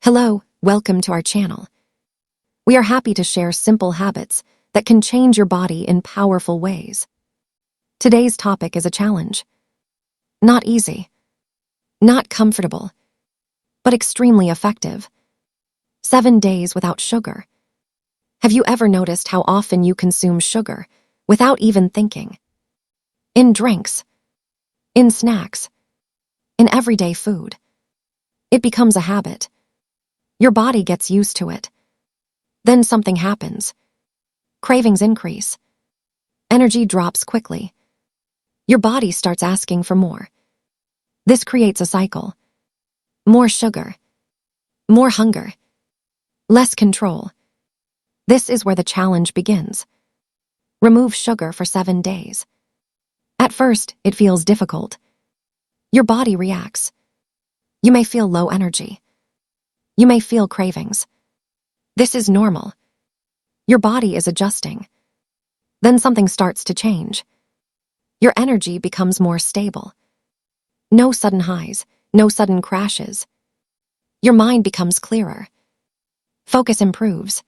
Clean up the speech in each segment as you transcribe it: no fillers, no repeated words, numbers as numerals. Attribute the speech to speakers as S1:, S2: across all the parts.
S1: Hello, welcome to our channel. We are happy to share simple habits that can change your body in powerful ways. Today's topic is a challenge. Not easy, not comfortable, but extremely effective. 7 days without sugar. Have you ever noticed how often you consume sugar without even thinking? In drinks, in snacks, in everyday food. It becomes a habit. Your body gets used to it. Then something happens. Cravings increase. Energy drops quickly. Your body starts asking for more. This creates a cycle. More sugar. More hunger. Less control. This is where the challenge begins. Remove sugar for 7 days. At first, it feels difficult. Your body reacts. You may feel low energy. You may feel cravings. This is normal. Your body is adjusting. Then something starts to change. Your energy becomes more stable. No sudden highs, no sudden crashes. Your mind becomes clearer. Focus improves.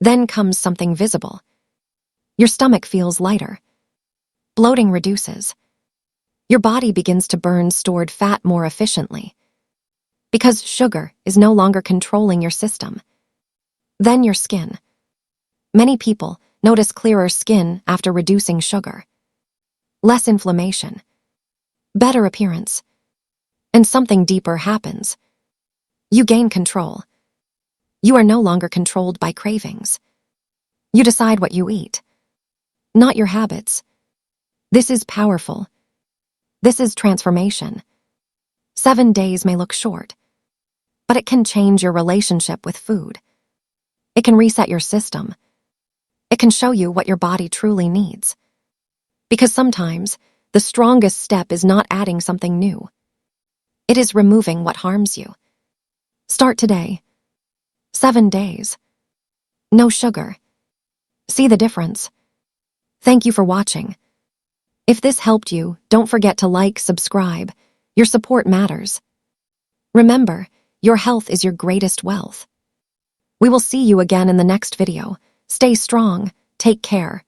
S1: Then comes something visible. Your stomach feels lighter. Bloating reduces. Your body begins to burn stored fat more efficiently. Because sugar is no longer controlling your system. Then your skin. Many people notice clearer skin after reducing sugar. Less inflammation. Better appearance. And something deeper happens. You gain control. You are no longer controlled by cravings. You decide what you eat. Not your habits. This is powerful. This is transformation. 7 days may look short, but it can change your relationship with food. It can reset your system. It can show you what your body truly needs. Because sometimes, the strongest step is not adding something new. It is removing what harms you. Start today. 7 days. No sugar. See the difference. Thank you for watching. If this helped you, don't forget to like, subscribe. Your support matters. Remember, your health is your greatest wealth. We will see you again in the next video. Stay strong, take care,